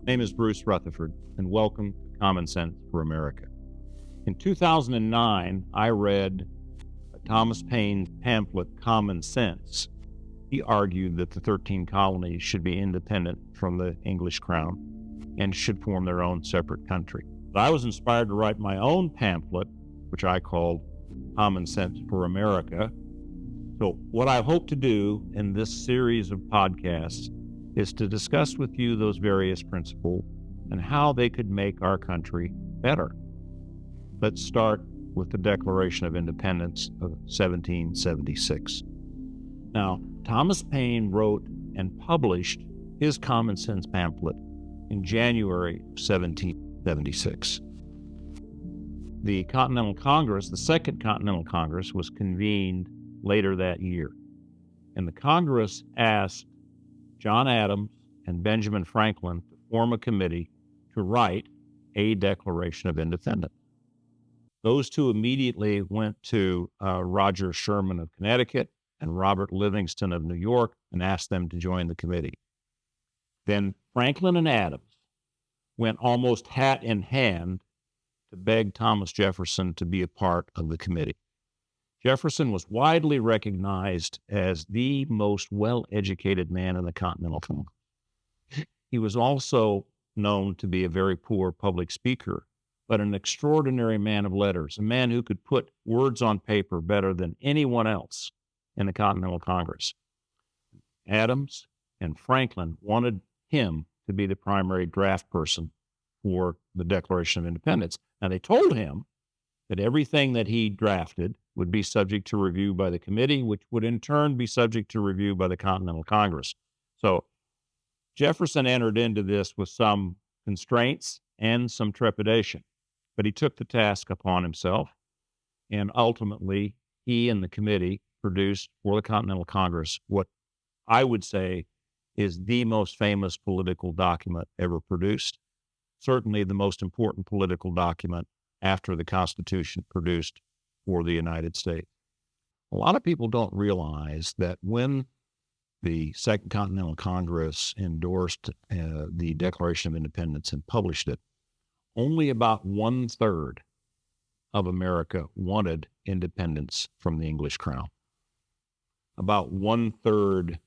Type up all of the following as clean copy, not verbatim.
My name is Bruce Rutherford, and welcome to Common Sense for America. In 2009, I read Thomas Paine's pamphlet, Common Sense. He argued that the 13 colonies should be independent from the English crown and should form their own separate country. But I was inspired to write my own pamphlet, which I called Common Sense for America. So what I hope to do in this series of podcasts is to discuss with you those various principles and how they could make our country better. Let's start with the Declaration of Independence of 1776. Now, Thomas Paine wrote and published his Common Sense pamphlet in January 1776. The Continental Congress, the Second Continental Congress, was convened later that year. And the Congress asked John Adams and Benjamin Franklin to form a committee to write a Declaration of Independence. Those two immediately went to Roger Sherman of Connecticut and Robert Livingston of New York and asked them to join the committee. Then Franklin and Adams went almost hat in hand to beg Thomas Jefferson to be a part of the committee. Jefferson was widely recognized as the most well-educated man in the Continental Congress. He was also known to be a very poor public speaker, but an extraordinary man of letters, a man who could put words on paper better than anyone else in the Continental Congress. Adams and Franklin wanted him to be the primary draft person for the Declaration of Independence. Now, they told him that everything that he drafted would be subject to review by the committee, which would in turn be subject to review by the Continental Congress. So Jefferson entered into this with some constraints and some trepidation, but he took the task upon himself, and ultimately he and the committee produced for the Continental Congress what I would say is the most famous political document ever produced, certainly the most important political document after the Constitution produced for the United States. A lot of people don't realize that when the Second Continental Congress endorsed the Declaration of Independence and published it, only about 1/3 of America wanted independence from the English crown. About 1/3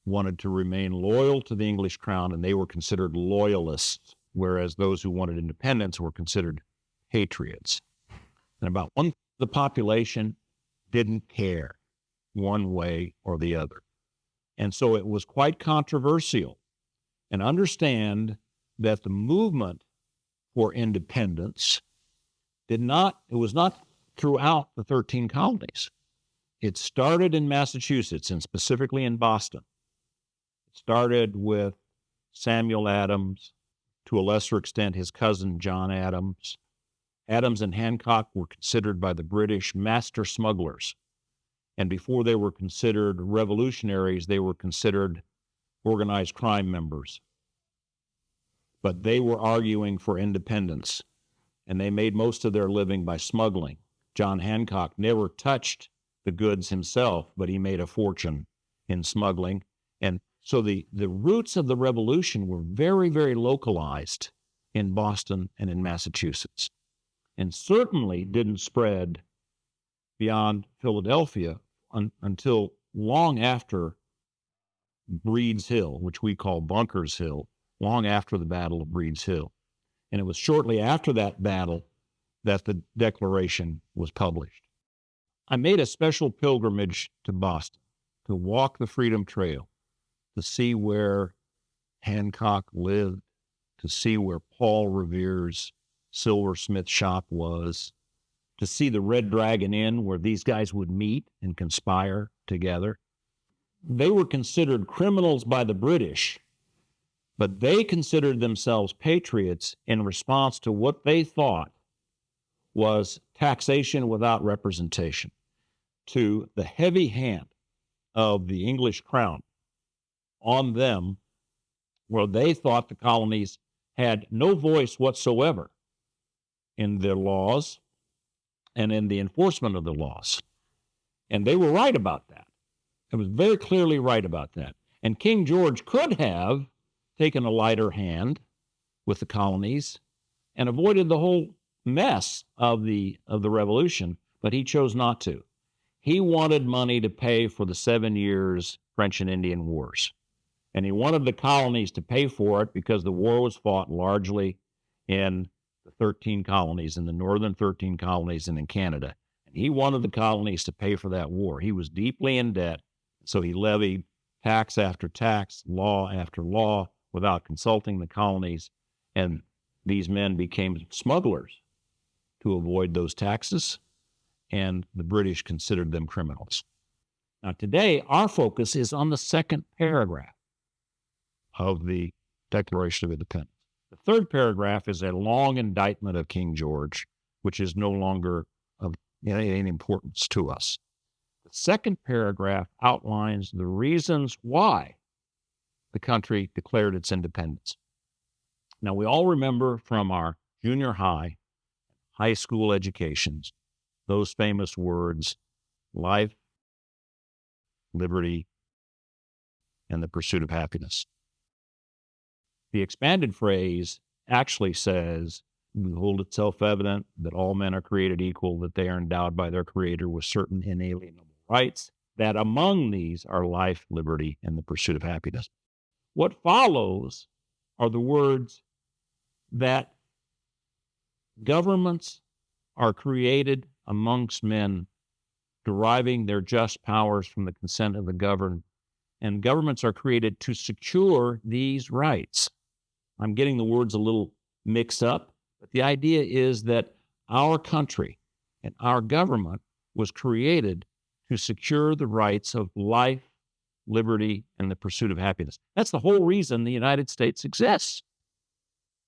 wanted to remain loyal to the English crown, and they were considered loyalists, whereas those who wanted independence were considered patriots. And about one the population didn't care one way or the other. And so it was quite controversial. And understand that the movement for independence it was not throughout the 13 colonies. It started in Massachusetts, and specifically in Boston. It started with Samuel Adams, to a lesser extent his cousin John Adams. Adams and Hancock were considered by the British master smugglers. And before they were considered revolutionaries, they were considered organized crime members. But they were arguing for independence, and they made most of their living by smuggling. John Hancock never touched the goods himself, but he made a fortune in smuggling. And so the roots of the revolution were very, very localized in Boston and in Massachusetts, and certainly didn't spread beyond Philadelphia until long after Breed's Hill, which we call Bunker's Hill, long after the Battle of Breed's Hill. And it was shortly after that battle that the Declaration was published. I made a special pilgrimage to Boston to walk the Freedom Trail, to see where Hancock lived, to see where Paul Revere's silversmith shop was, to see the Red Dragon Inn where these guys would meet and conspire together. They were considered criminals by the British, but they considered themselves patriots in response to what they thought was taxation without representation, to the heavy hand of the English crown on them, where they thought the colonies had no voice whatsoever in their laws and in the enforcement of the laws. And they were right about that. It was very clearly right about that. And King George could have taken a lighter hand with the colonies and avoided the whole mess of the revolution, but he chose not to. He wanted money to pay for the 7 years French and Indian Wars. And he wanted the colonies to pay for it because the war was fought largely in the 13 colonies, in the northern 13 colonies and in Canada. And he wanted the colonies to pay for that war. He was deeply in debt, so he levied tax after tax, law after law, without consulting the colonies. And these men became smugglers to avoid those taxes, and the British considered them criminals. Now, today, our focus is on the second paragraph of the Declaration of Independence. The third paragraph is a long indictment of King George, which is no longer of any importance to us. The second paragraph outlines the reasons why the country declared its independence. Now, we all remember from our junior high school educations those famous words, life, liberty, and the pursuit of happiness. The expanded phrase actually says, "We hold it self-evident that all men are created equal, that they are endowed by their Creator with certain inalienable rights, that among these are life, liberty, and the pursuit of happiness." What follows are the words that governments are created amongst men, deriving their just powers from the consent of the governed, and governments are created to secure these rights. I'm getting the words a little mixed up, but the idea is that our country and our government was created to secure the rights of life, liberty, and the pursuit of happiness. That's the whole reason the United States exists,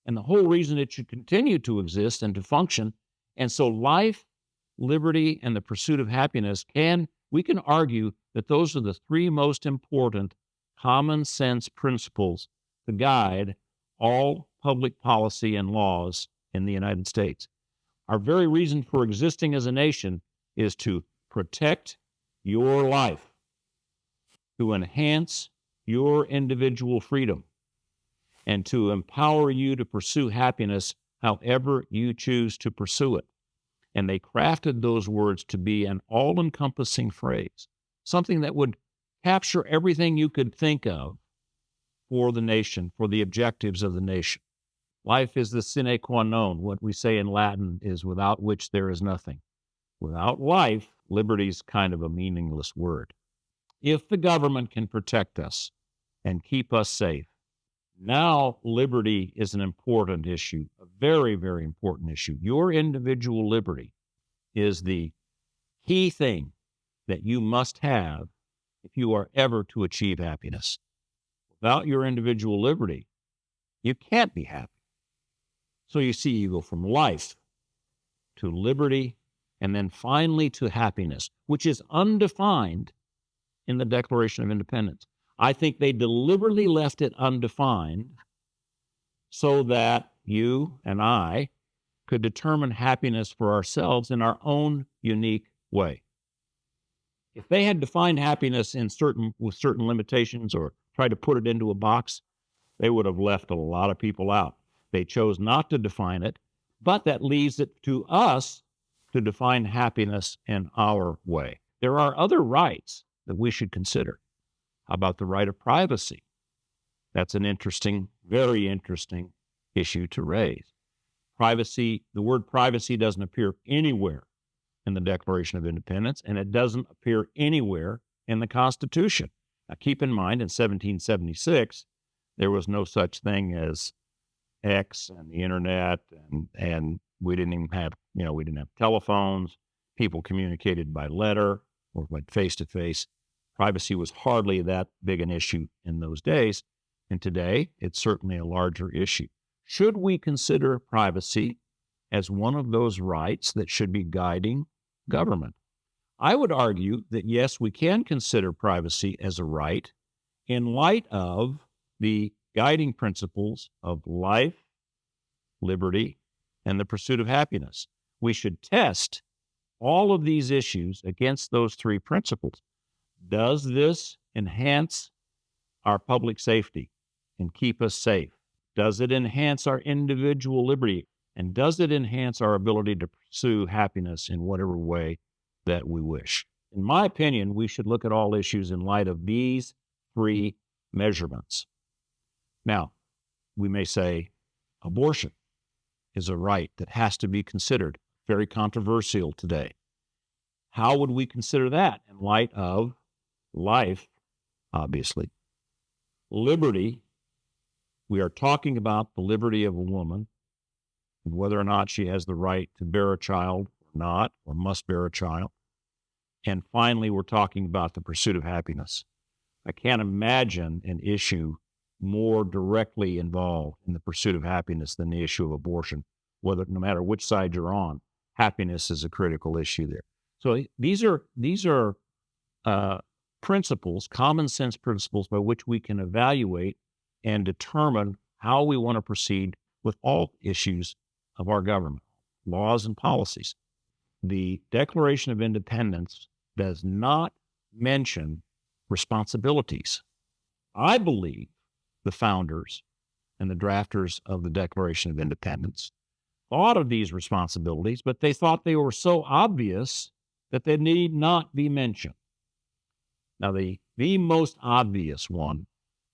and the whole reason it should continue to exist and to function. And so life, liberty, and the pursuit of happiness we can argue that those are the three most important common sense principles to guide all public policy and laws in the United States. Our very reason for existing as a nation is to protect your life, to enhance your individual freedom, and to empower you to pursue happiness however you choose to pursue it. And they crafted those words to be an all-encompassing phrase, something that would capture everything you could think of for the nation, for the objectives of the nation. Life is the sine qua non. What we say in Latin is without which there is nothing. Without life, liberty's kind of a meaningless word. If the government can protect us and keep us safe, now liberty is an important issue, a very, very important issue. Your individual liberty is the key thing that you must have if you are ever to achieve happiness. Without your individual liberty, you can't be happy. So you see, you go from life to liberty and then finally to happiness, which is undefined in the Declaration of Independence. I think they deliberately left it undefined so that you and I could determine happiness for ourselves in our own unique way. If they had defined happiness with certain limitations or tried to put it into a box, they would have left a lot of people out. They chose not to define it, but that leaves it to us to define happiness in our way. There are other rights that we should consider. How about the right of privacy? That's an interesting, very interesting issue to raise. Privacy, the word privacy doesn't appear anywhere in the Declaration of Independence, and it doesn't appear anywhere in the Constitution. Now, keep in mind, in 1776, there was no such thing as X and the internet, and we didn't even have, we didn't have telephones. People communicated by letter or by face-to-face. Privacy was hardly that big an issue in those days, and today it's certainly a larger issue. Should we consider privacy as one of those rights that should be guiding government? I would argue that yes, we can consider privacy as a right in light of the guiding principles of life, liberty, and the pursuit of happiness. We should test all of these issues against those three principles. Does this enhance our public safety and keep us safe? Does it enhance our individual liberty? And does it enhance our ability to pursue happiness in whatever way that we wish? In my opinion, we should look at all issues in light of these three measurements. Now, we may say abortion is a right that has to be considered. Very controversial today. How would we consider that in light of life, obviously? Liberty, we are talking about the liberty of a woman, and whether or not she has the right to bear a child or not, or must bear a child. And finally, we're talking about the pursuit of happiness. I can't imagine an issue more directly involved in the pursuit of happiness than the issue of abortion. Whether, no matter which side you're on, happiness is a critical issue there. So these are principles, common sense principles by which we can evaluate and determine how we want to proceed with all issues of our government, laws and policies. The Declaration of Independence does not mention responsibilities. I believe the founders and the drafters of the Declaration of Independence thought of these responsibilities, but they thought they were so obvious that they need not be mentioned. Now, the most obvious one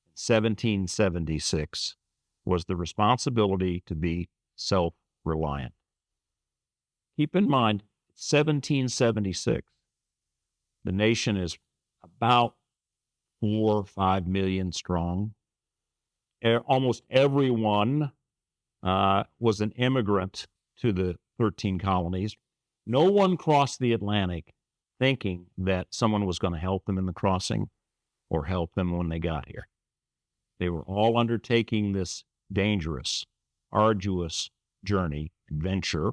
in 1776 was the responsibility to be self-reliant. Keep in mind, 1776, the nation is about 4 or 5 million strong. Almost everyone was an immigrant to the 13 colonies. No one crossed the Atlantic thinking that someone was going to help them in the crossing or help them when they got here. They were all undertaking this dangerous, arduous journey, adventure,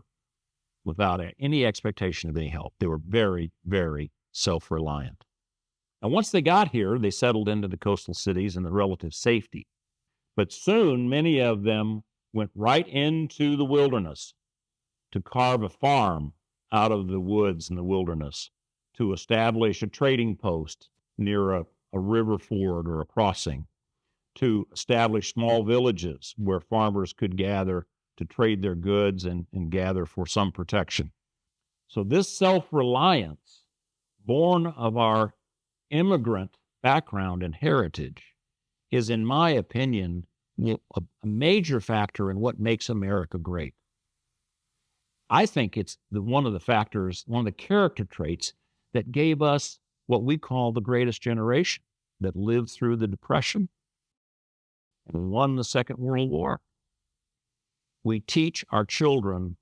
without any expectation of any help. They were very, very self-reliant. And once they got here, they settled into the coastal cities and the relative safety. But soon, many of them went right into the wilderness to carve a farm out of the woods and the wilderness, to establish a trading post near a river ford or a crossing, to establish small villages where farmers could gather to trade their goods and gather for some protection. So this self-reliance, born of our immigrant background and heritage, is, in my opinion, a major factor in what makes America great. I think it's one of the factors, one of the character traits that gave us what we call the greatest generation, that lived through the Depression and won the Second World War. We teach our children,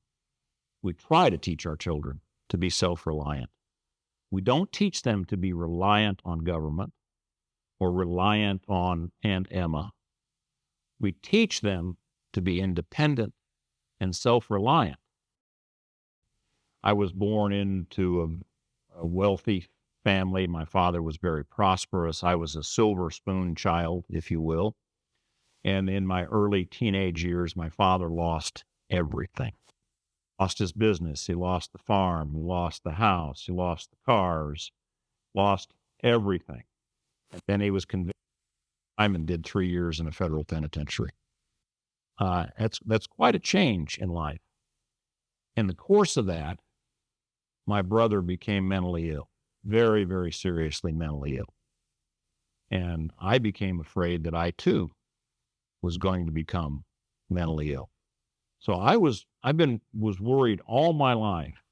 we try to teach our children to be self-reliant. We don't teach them to be reliant on government or reliant on Aunt Emma. We teach them to be independent and self-reliant. I was born into a wealthy family. My father was very prosperous. I was a silver spoon child, if you will. And in my early teenage years, my father lost everything. Lost his business. He lost the farm. He lost the house. He lost the cars. Lost everything. And then he was convicted and did 3 years in a federal penitentiary. That's quite a change in life. In the course of that, my brother became mentally ill, very, very seriously mentally ill. And I became afraid that I too was going to become mentally ill. So I was worried all my life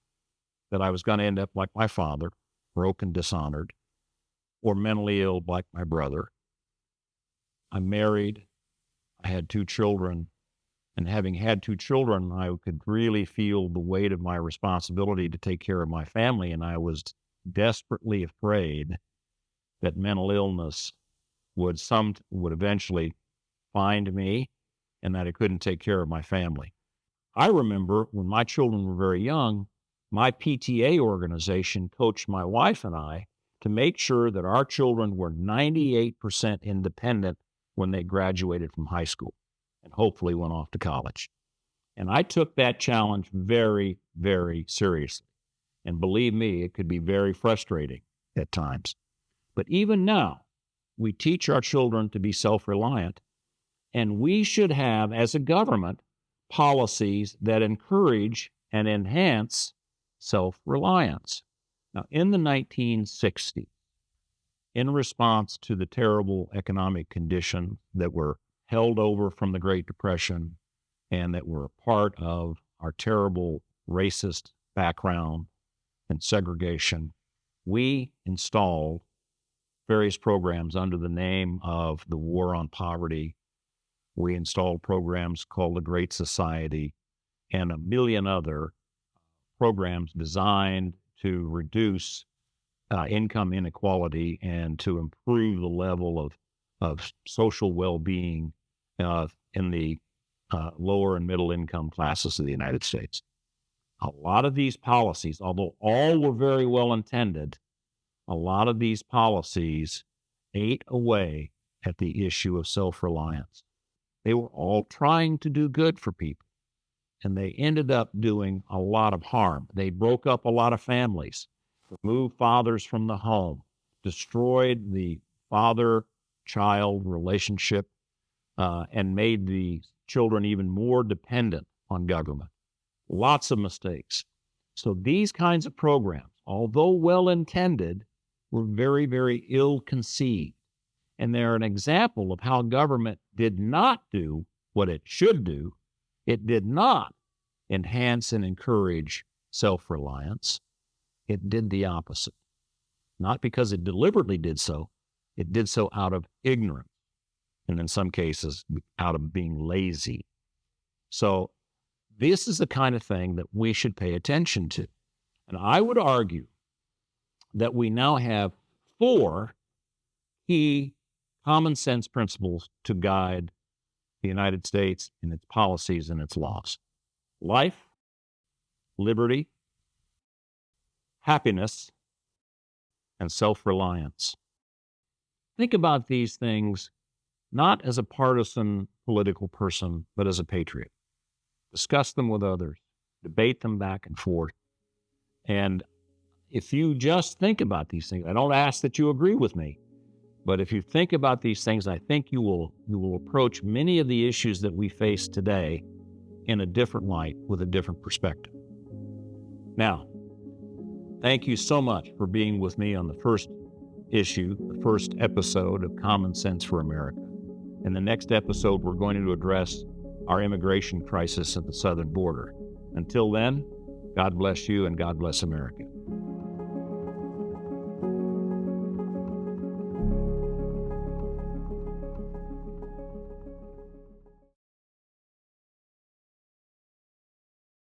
that I was going to end up like my father, broke and dishonored, or mentally ill like my brother. I'm married. I had 2 children. And having had 2 children, I could really feel the weight of my responsibility to take care of my family. And I was desperately afraid that mental illness would eventually find me and that I couldn't take care of my family. I remember when my children were very young, my PTA organization coached my wife and I to make sure that our children were 98% independent when they graduated from high school and hopefully went off to college. And I took that challenge very, very seriously. And believe me, it could be very frustrating at times. But even now, we teach our children to be self-reliant, And we should have, as a government, policies that encourage and enhance self-reliance. Now, in the 1960s, in response to the terrible economic conditions that were held over from the Great Depression and that were a part of our terrible racist background and segregation, we installed various programs under the name of the War on Poverty. We installed programs called the Great Society and a million other programs designed to reduce income inequality and to improve the level of social well-being in the lower and middle income classes of the United States. A lot of these policies, although all were very well intended, a lot of these policies ate away at the issue of self-reliance. They were all trying to do good for people, and they ended up doing a lot of harm. They broke up a lot of families, removed fathers from the home, destroyed the father-child relationship, and made the children even more dependent on government. Lots of mistakes. So these kinds of programs, although well-intended, were very, very ill-conceived. And they're an example of how government did not do what it should do. It did not enhance and encourage self-reliance. It did the opposite. Not because it deliberately did so. It did so out of ignorance, and in some cases, out of being lazy. So this is the kind of thing that we should pay attention to. And I would argue that we now have 4 key common sense principles to guide the United States in its policies and its laws: life, liberty, happiness, and self-reliance. Think about these things not as a partisan political person, but as a patriot. Discuss them with others, debate them back and forth. And if you just think about these things, I don't ask that you agree with me, but if you think about these things, I think you will approach many of the issues that we face today in a different light, with a different perspective. Now, thank you so much for being with me on the first issue, the first episode of Common Sense for America. In the next episode, we're going to address our immigration crisis at the southern border. Until then, God bless you and God bless America.